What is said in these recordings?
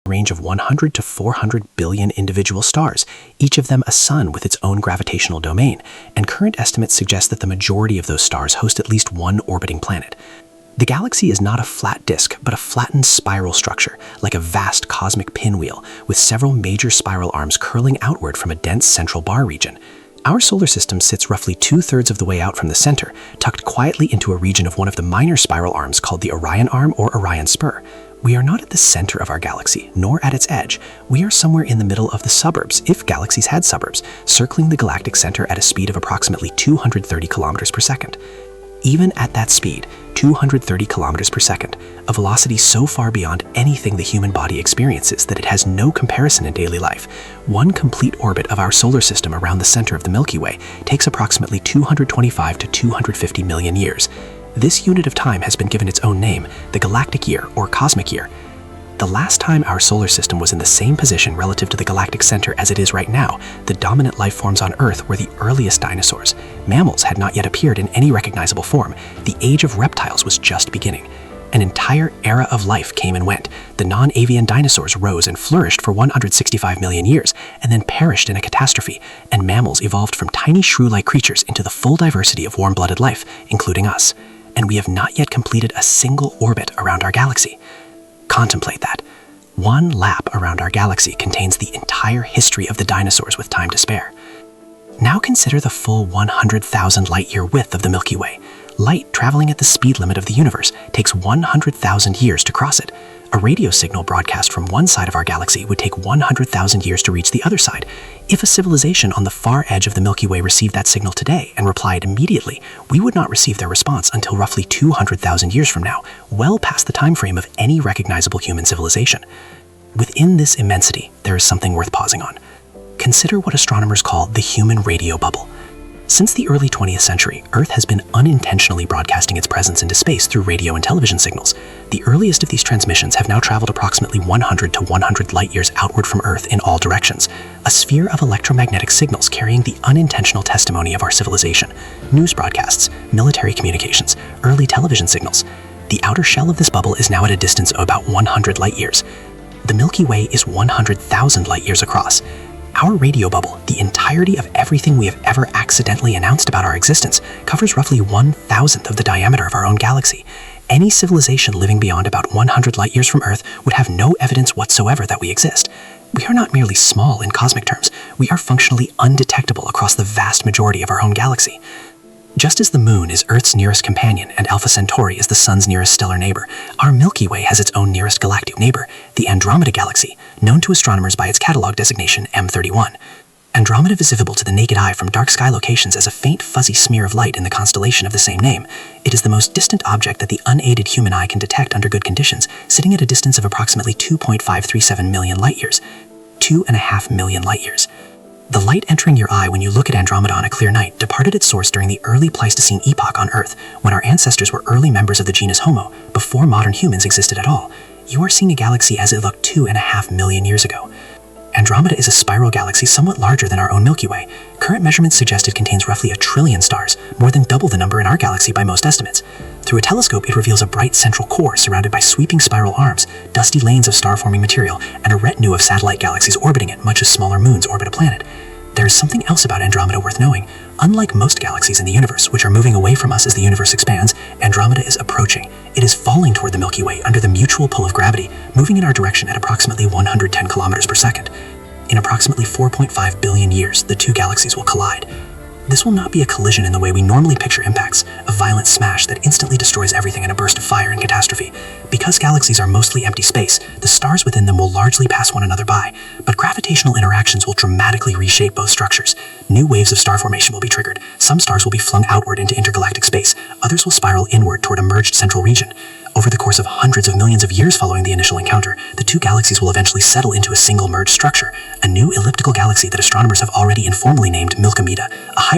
range of 100 to 400 billion individual stars, each of them a sun with its own gravitational domain, and current estimates suggest that the majority of those stars host at least one orbiting planet. The galaxy is not a flat disk, but a flattened spiral structure, like a vast cosmic pinwheel, with several major spiral arms curling outward from a dense central bar region. Our solar system sits roughly 2/3 of the way out from the center, tucked quietly into a region of one of the minor spiral arms called the Orion Arm or Orion Spur. We are not at the center of our galaxy, nor at its edge. We are somewhere in the middle of the suburbs, if galaxies had suburbs, circling the galactic center at a speed of approximately 230 kilometers per second. Even at that speed, 230 kilometers per second, a velocity so far beyond anything the human body experiences that it has no comparison in daily life, one complete orbit of our solar system around the center of the Milky Way takes approximately 225 to 250 million years. This unit of time has been given its own name, the galactic year or cosmic year. The last time our solar system was in the same position relative to the galactic center as it is right now, the dominant life forms on Earth were the earliest dinosaurs. Mammals had not yet appeared in any recognizable form. The age of reptiles was just beginning. An entire era of life came and went. The non-avian dinosaurs rose and flourished for 165 million years, and then perished in a catastrophe, and mammals evolved from tiny shrew-like creatures into the full diversity of warm-blooded life, including us. And we have not yet completed a single orbit around our galaxy. Contemplate that. One lap around our galaxy contains the entire history of the dinosaurs with time to spare. Now consider the full 100,000 light-year width of the Milky Way. Light traveling at the speed limit of the universe takes 100,000 years to cross it. A radio signal broadcast from one side of our galaxy would take 100,000 years to reach the other side. If a civilization on the far edge of the Milky Way received that signal today and replied immediately, we would not receive their response until roughly 200,000 years from now, well past the time frame of any recognizable human civilization. Within this immensity, there is something worth pausing on. Consider what astronomers call the human radio bubble. Since the early 20th century, Earth has been unintentionally broadcasting its presence into space through radio and television signals. The earliest of these transmissions have now traveled approximately 100 to 100 light-years outward from Earth in all directions, a sphere of electromagnetic signals carrying the unintentional testimony of our civilization. News broadcasts, military communications, early television signals. The outer shell of this bubble is now at a distance of about 100 light-years. The Milky Way is 100,000 light-years across. Our radio bubble, the entirety of everything we have ever accidentally announced about our existence, covers roughly 1,000th of the diameter of our own galaxy. Any civilization living beyond about 100 light-years from Earth would have no evidence whatsoever that we exist. We are not merely small in cosmic terms, we are functionally undetectable across the vast majority of our own galaxy. Just as the Moon is Earth's nearest companion and Alpha Centauri is the Sun's nearest stellar neighbor, our Milky Way has its own nearest galactic neighbor, the Andromeda Galaxy, known to astronomers by its catalog designation M31. Andromeda is visible to the naked eye from dark sky locations as a faint fuzzy smear of light in the constellation of the same name. It is the most distant object that the unaided human eye can detect under good conditions, sitting at a distance of approximately 2.537 million light-years. 2.5 million light-years. The light entering your eye when you look at Andromeda on a clear night departed its source during the early Pleistocene epoch on Earth, when our ancestors were early members of the genus Homo, before modern humans existed at all. You are seeing a galaxy as it looked 2.5 million years ago. Andromeda is a spiral galaxy somewhat larger than our own Milky Way. Current measurements suggest it contains roughly 1 trillion stars, more than double the number in our galaxy by most estimates. Through a telescope, it reveals a bright central core surrounded by sweeping spiral arms, dusty lanes of star-forming material, and a retinue of satellite galaxies orbiting it, much as smaller moons orbit a planet. There is something else about Andromeda worth knowing. Unlike most galaxies in the universe, which are moving away from us as the universe expands, Andromeda is approaching. It is falling toward the Milky Way under the mutual pull of gravity, moving in our direction at approximately 110 kilometers per second. In approximately 4.5 billion years, the two galaxies will collide. This will not be a collision in the way we normally picture impacts, a violent smash that instantly destroys everything in a burst of fire and catastrophe. Because galaxies are mostly empty space, the stars within them will largely pass one another by, but gravitational interactions will dramatically reshape both structures. New waves of star formation will be triggered. Some stars will be flung outward into intergalactic space, others will spiral inward toward a merged central region. Over the course of hundreds of millions of years following the initial encounter, the two galaxies will eventually settle into a single merged structure, a new elliptical galaxy that astronomers have already informally named Milkomeda, a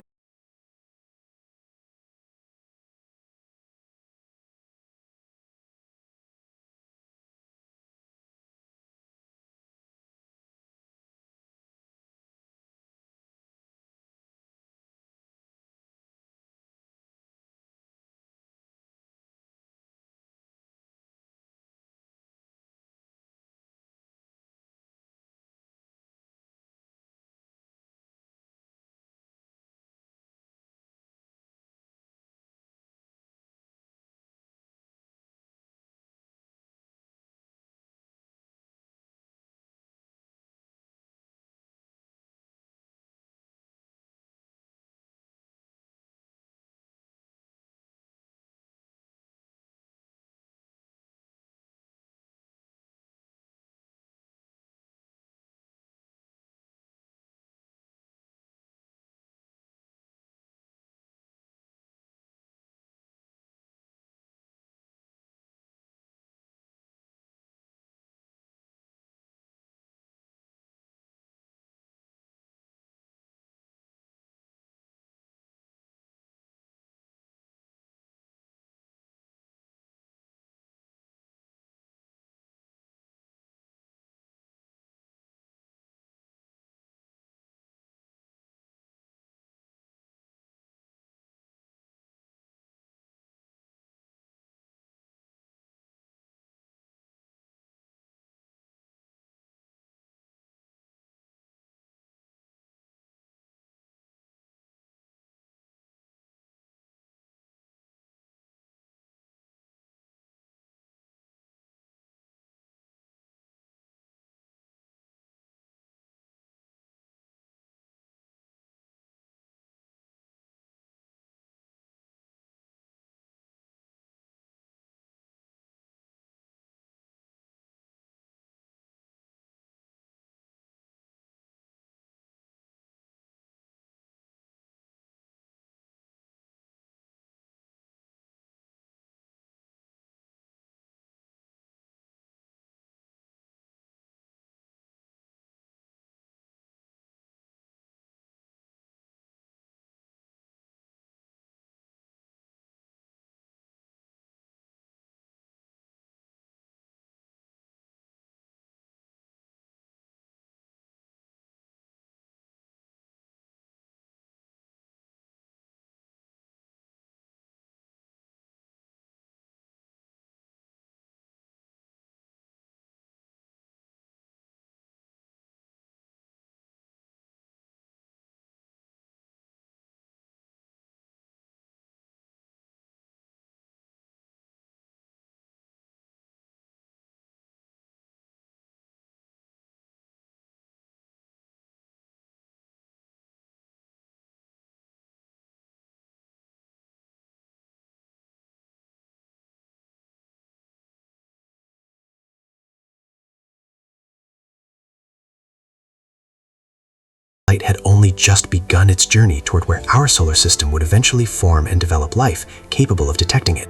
light had only just begun its journey toward where our solar system would eventually form and develop life capable of detecting it.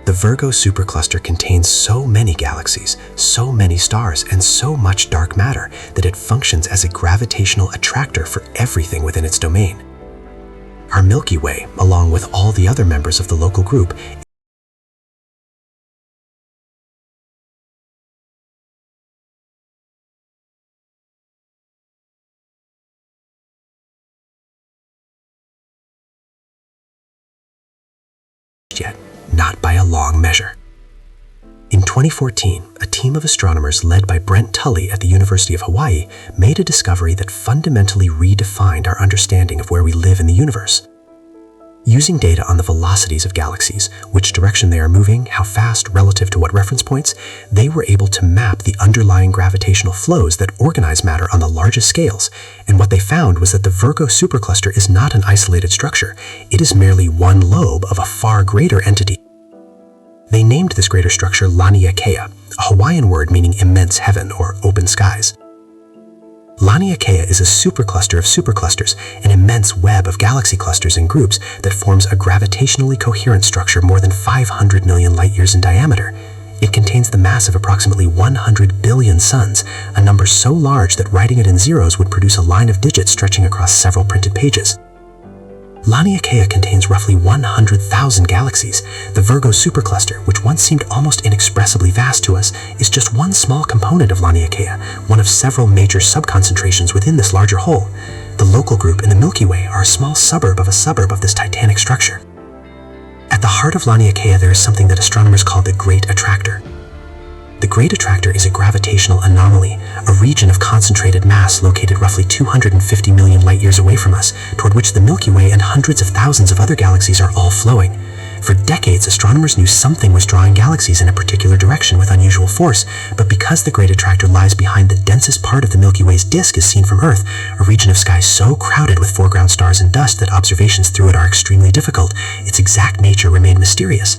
The Virgo supercluster contains so many galaxies, so many stars, and so much dark matter that it functions as a gravitational attractor for everything within its domain. Our Milky Way, along with all the other members of the local group, yet, not by a long measure. In 2014, a team of astronomers led by Brent Tully at the University of Hawaii made a discovery that fundamentally redefined our understanding of where we live in the universe. Using data on the velocities of galaxies, which direction they are moving, how fast relative to what reference points, they were able to map the underlying gravitational flows that organize matter on the largest scales, and what they found was that the Virgo supercluster is not an isolated structure, it is merely one lobe of a far greater entity. They named this greater structure Laniakea, a Hawaiian word meaning immense heaven or open skies. Laniakea is a supercluster of superclusters, an immense web of galaxy clusters and groups that forms a gravitationally coherent structure more than 500 million light-years in diameter. It contains the mass of approximately 100 billion suns, a number so large that writing it in zeros would produce a line of digits stretching across several printed pages. Laniakea contains roughly 100,000 galaxies. The Virgo supercluster, which once seemed almost inexpressibly vast to us, is just one small component of Laniakea, one of several major subconcentrations within this larger whole. The local group in the Milky Way are a small suburb of this titanic structure. At the heart of Laniakea there is something that astronomers call the Great Attractor. The Great Attractor is a gravitational anomaly, a region of concentrated mass located roughly 250 million light-years away from us, toward which the Milky Way and hundreds of thousands of other galaxies are all flowing. For decades, astronomers knew something was drawing galaxies in a particular direction with unusual force, but because the Great Attractor lies behind the densest part of the Milky Way's disk as seen from Earth, a region of sky so crowded with foreground stars and dust that observations through it are extremely difficult, its exact nature remained mysterious.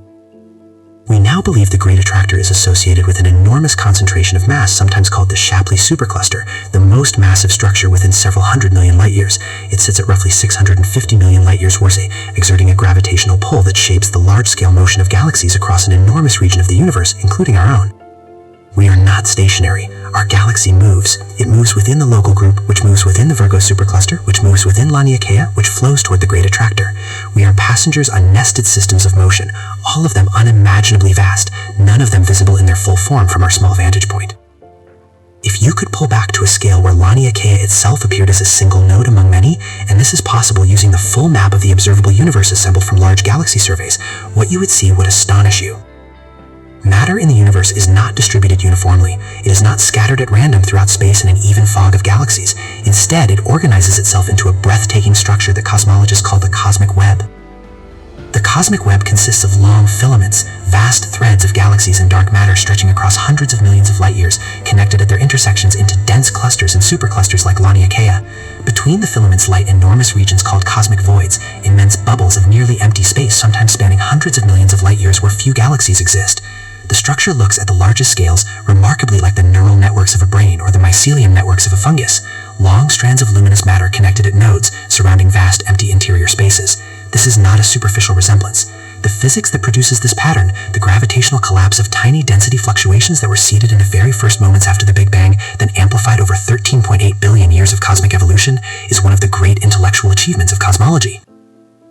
We now believe the Great Attractor is associated with an enormous concentration of mass, sometimes called the Shapley supercluster, the most massive structure within several hundred million light-years. It sits at roughly 650 million light-years worth, exerting a gravitational pull that shapes the large-scale motion of galaxies across an enormous region of the universe, including our own. We are not stationary. Our galaxy moves. It moves within the local group, which moves within the Virgo supercluster, which moves within Laniakea, which flows toward the Great Attractor. We are passengers on nested systems of motion, all of them unimaginably vast, none of them visible in their full form from our small vantage point. If you could pull back to a scale where Laniakea itself appeared as a single node among many, and this is possible using the full map of the observable universe assembled from large galaxy surveys, what you would see would astonish you. Matter in the universe is not distributed uniformly. It is not scattered at random throughout space in an even fog of galaxies. Instead, it organizes itself into a breathtaking structure that cosmologists call the cosmic web. The cosmic web consists of long filaments, vast threads of galaxies and dark matter stretching across hundreds of millions of light-years, connected at their intersections into dense clusters and superclusters like Laniakea. Between the filaments lie enormous regions called cosmic voids, immense bubbles of nearly empty space sometimes spanning hundreds of millions of light-years where few galaxies exist. The structure looks at the largest scales remarkably like the neural networks of a brain or the mycelium networks of a fungus, long strands of luminous matter connected at nodes surrounding vast empty interior spaces. This is not a superficial resemblance. The physics that produces this pattern, the gravitational collapse of tiny density fluctuations that were seeded in the very first moments after the Big Bang, then amplified over 13.8 billion years of cosmic evolution, is one of the great intellectual achievements of cosmology.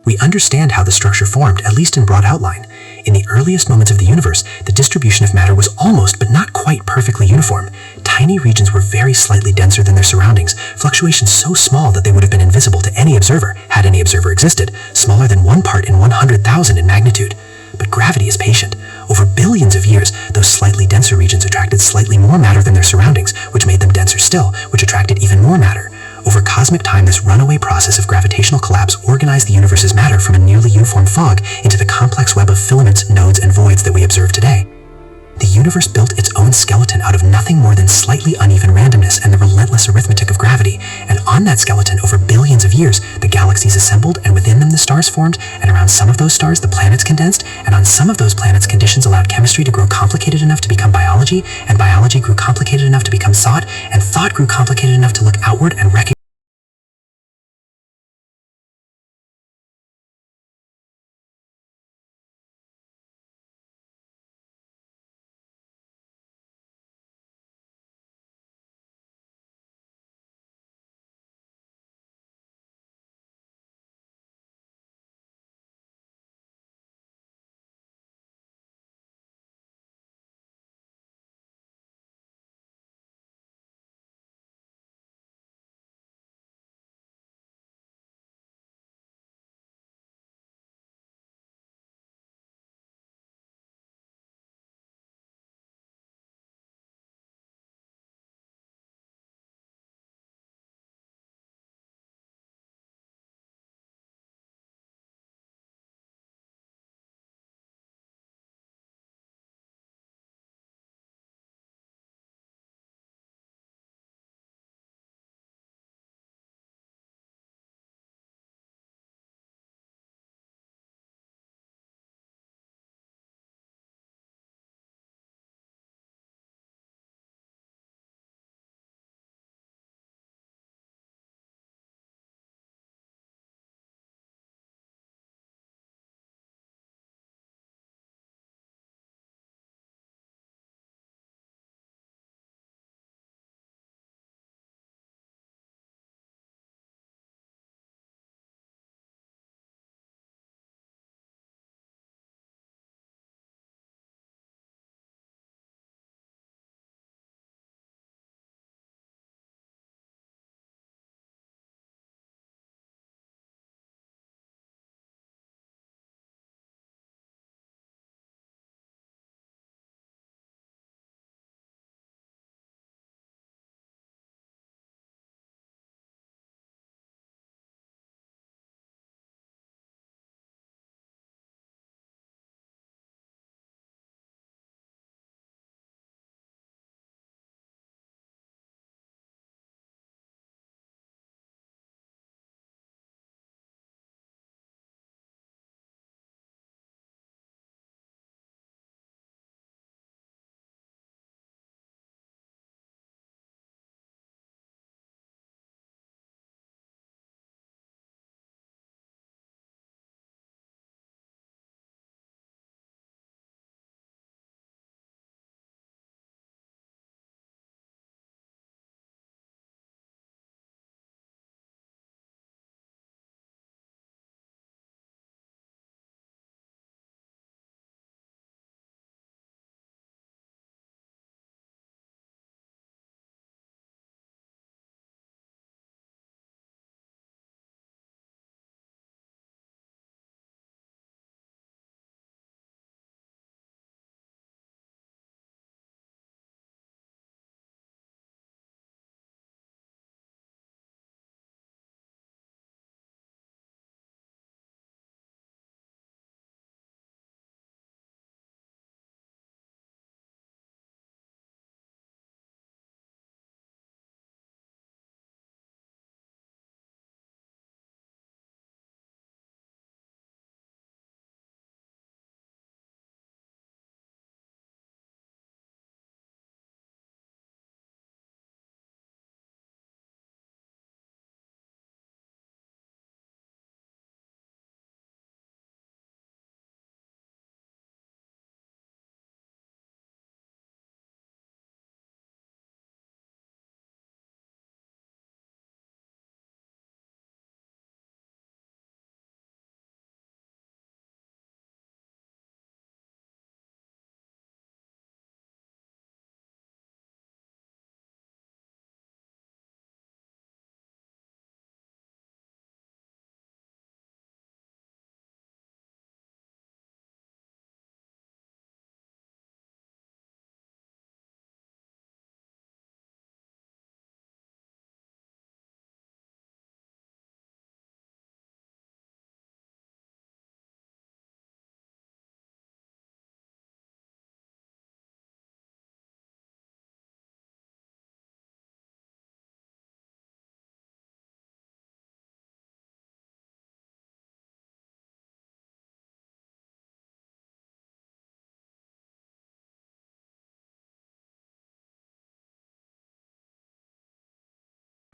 We understand how the structure formed, at least in broad outline. In the earliest moments of the universe, the distribution of matter was almost but not quite perfectly uniform. Tiny regions were very slightly denser than their surroundings, fluctuations so small that they would have been invisible to any observer, had any observer existed, smaller than 1 part in 100,000 in magnitude. But gravity is patient. Over billions of years, those slightly denser regions attracted slightly more matter than their surroundings, which made them denser still, which attracted even more matter. Over cosmic time, this runaway process of gravitational collapse organized the universe's matter from a nearly uniform fog into the complex web of filaments, nodes, and voids that we observe today. The universe built its own skeleton out of nothing more than slightly uneven randomness and the relentless arithmetic of gravity, and on that skeleton, over billions of years, the galaxies assembled, and within them the stars formed, and around some of those stars the planets condensed, and on some of those planets conditions allowed chemistry to grow complicated enough to become biology, and biology grew complicated enough to become thought, and thought grew complicated enough to look outward and recognize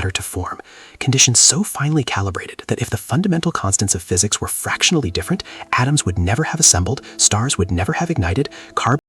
matter to form, conditions so finely calibrated that if the fundamental constants of physics were fractionally different, atoms would never have assembled, stars would never have ignited, carbon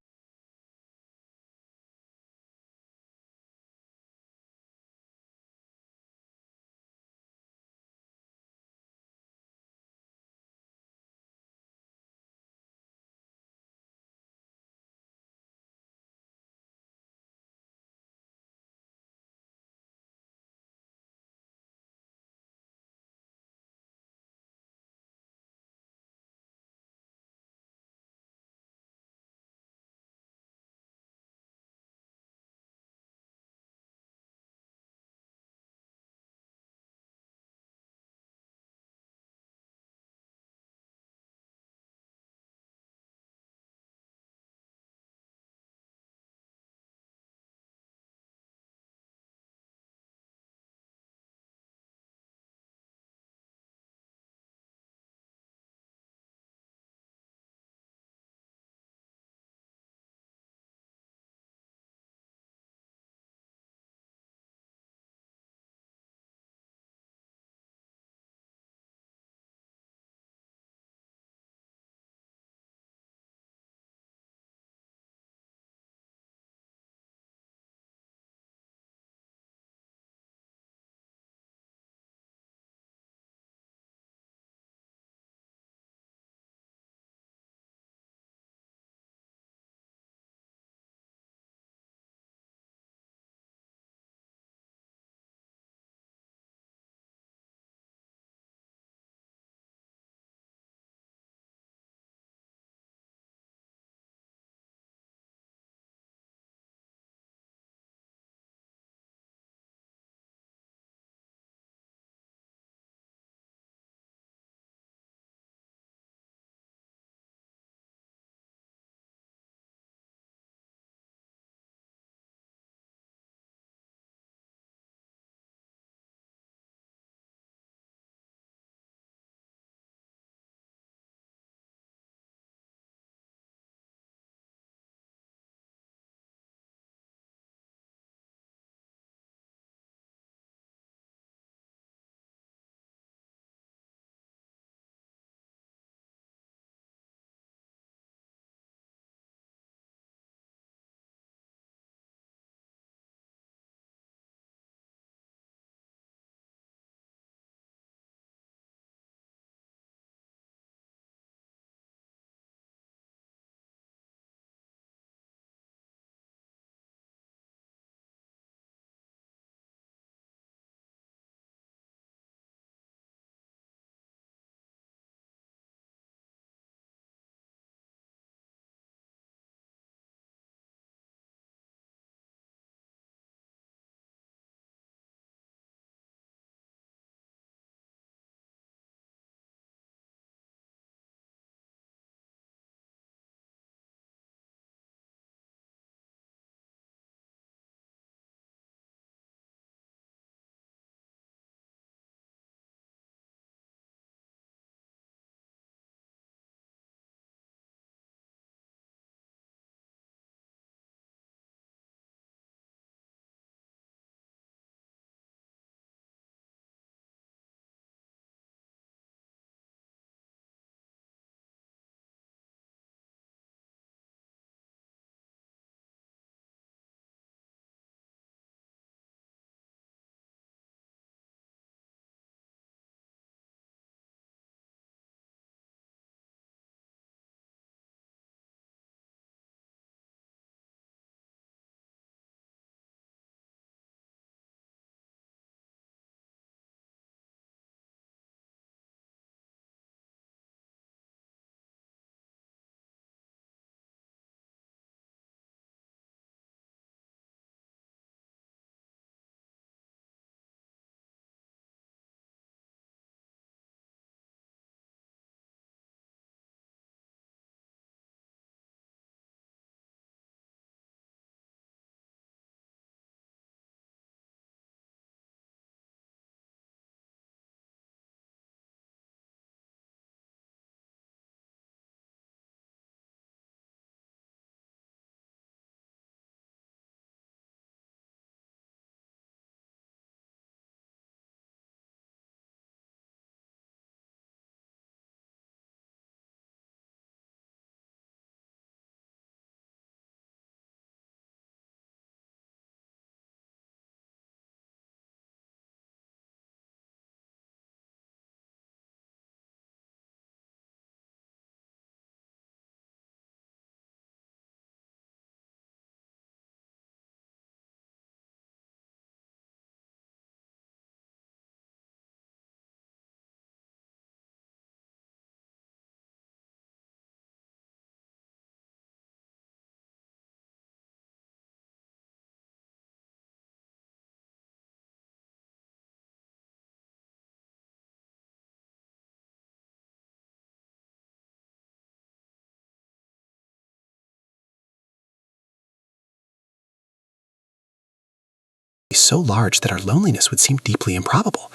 so large that our loneliness would seem deeply improbable.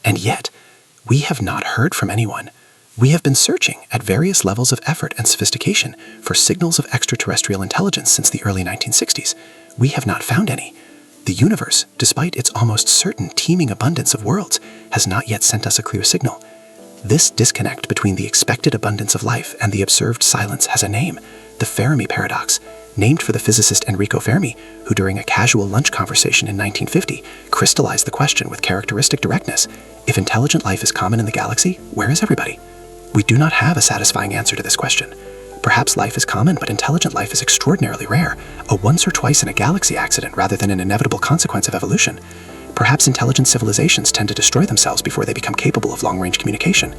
And yet, we have not heard from anyone. We have been searching at various levels of effort and sophistication for signals of extraterrestrial intelligence since the early 1960s. We have not found any. The universe, despite its almost certain teeming abundance of worlds, has not yet sent us a clear signal. This disconnect between the expected abundance of life and the observed silence has a name, the Fermi paradox, named for the physicist Enrico Fermi, who during a casual lunch conversation in 1950 crystallized the question with characteristic directness: if intelligent life is common in the galaxy, where is everybody? We do not have a satisfying answer to this question. Perhaps life is common, but intelligent life is extraordinarily rare, a once or twice in a galaxy accident rather than an inevitable consequence of evolution. Perhaps intelligent civilizations tend to destroy themselves before they become capable of long-range communication.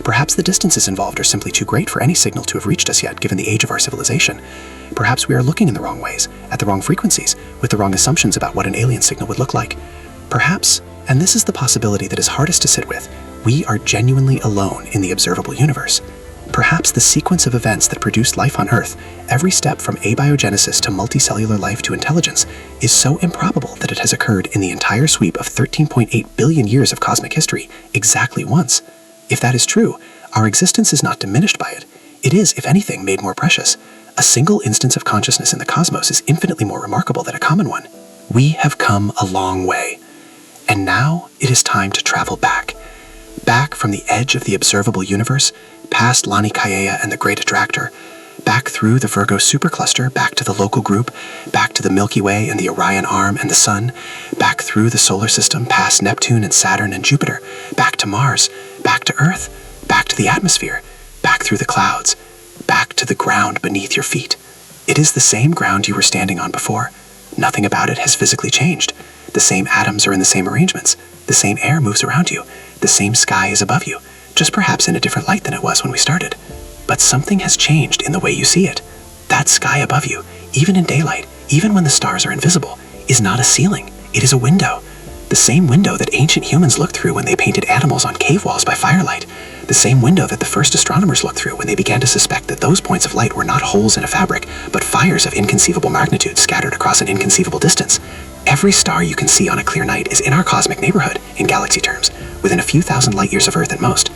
Perhaps the distances involved are simply too great for any signal to have reached us yet, given the age of our civilization. Perhaps we are looking in the wrong ways, at the wrong frequencies, with the wrong assumptions about what an alien signal would look like. Perhaps, and this is the possibility that is hardest to sit with, we are genuinely alone in the observable universe. Perhaps the sequence of events that produced life on Earth, every step from abiogenesis to multicellular life to intelligence, is so improbable that it has occurred in the entire sweep of 13.8 billion years of cosmic history exactly once. If that is true, our existence is not diminished by it. It is, if anything, made more precious. A single instance of consciousness in the cosmos is infinitely more remarkable than a common one. We have come a long way. And now it is time to travel back. Back from the edge of the observable universe, past Laniakea and the Great Attractor, back through the Virgo supercluster, back to the local group, back to the Milky Way and the Orion Arm and the Sun, back through the solar system, past Neptune and Saturn and Jupiter, back to Mars, back to Earth, back to the atmosphere, back through the clouds, back to the ground beneath your feet. It is the same ground you were standing on before. Nothing about it has physically changed. The same atoms are in the same arrangements. The same air moves around you. The same sky is above you, just perhaps in a different light than it was when we started. But something has changed in the way you see it. That sky above you, even in daylight, even when the stars are invisible, is not a ceiling. It is a window. The same window that ancient humans looked through when they painted animals on cave walls by firelight. The same window that the first astronomers looked through when they began to suspect that those points of light were not holes in a fabric, but fires of inconceivable magnitude scattered across an inconceivable distance. Every star you can see on a clear night is in our cosmic neighborhood, in galaxy terms, within a few thousand light years of Earth at most.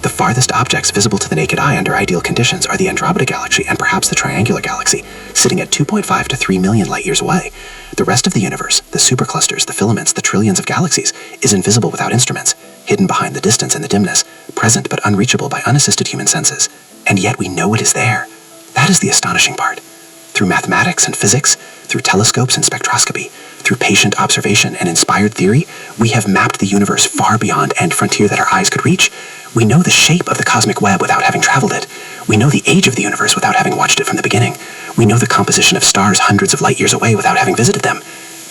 The farthest objects visible to the naked eye under ideal conditions are the Andromeda Galaxy and perhaps the Triangular Galaxy, sitting at 2.5 to 3 million light years away. The rest of the universe, the superclusters, the filaments, the trillions of galaxies, is invisible without instruments, hidden behind the distance and the dimness, present but unreachable by unassisted human senses. And yet we know it is there. That is the astonishing part. Through mathematics and physics, through telescopes and spectroscopy, through patient observation and inspired theory, we have mapped the universe far beyond any frontier that our eyes could reach. We know the shape of the cosmic web without having traveled it. We know the age of the universe without having watched it from the beginning. We know the composition of stars hundreds of light years away without having visited them.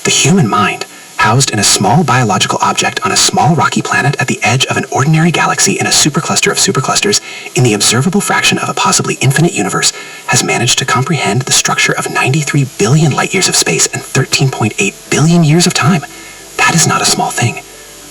The human mind, housed in a small biological object on a small rocky planet at the edge of an ordinary galaxy in a supercluster of superclusters, in the observable fraction of a possibly infinite universe, has managed to comprehend the structure of 93 billion light years of space and 13.8 billion years of time. That is not a small thing.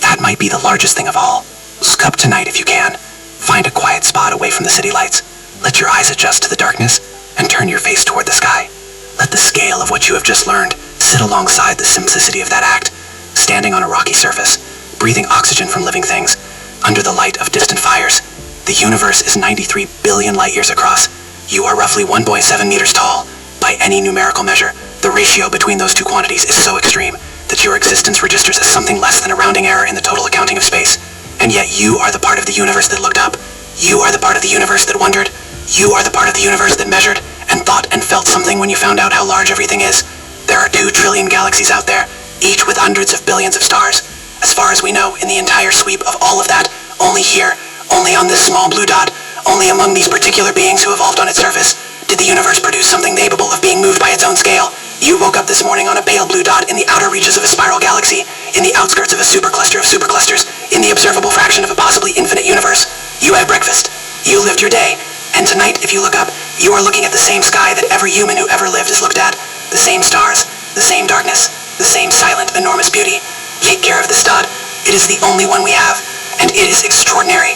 That might be the largest thing of all. Scup tonight if you can. Find a quiet spot away from the city lights. Let your eyes adjust to the darkness and turn your face toward the sky. Let the scale of what you have just learned sit alongside the simplicity of that act, standing on a rocky surface, breathing oxygen from living things, under the light of distant fires. The universe is 93 billion light years across. You are roughly 1.7 meters tall. By any numerical measure, the ratio between those two quantities is so extreme that your existence registers as something less than a rounding error in the total accounting of space. And yet you are the part of the universe that looked up. You are the part of the universe that wondered. You are the part of the universe that measured and thought and felt something when you found out how large everything is. There are 2 trillion galaxies out there, each with hundreds of billions of stars. As far as we know, in the entire sweep of all of that, only here, only on this small blue dot, only among these particular beings who evolved on its surface, did the universe produce something capable of being moved by its own scale. You woke up this morning on a pale blue dot in the outer reaches of a spiral galaxy, in the outskirts of a supercluster of superclusters, in the observable fraction of a possibly infinite universe. You had breakfast. You lived your day. And tonight, if you look up, you are looking at the same sky that every human who ever lived has looked at. The same stars, the same darkness, the same silent, enormous beauty. Take care of this dot. It is the only one we have, and it is extraordinary.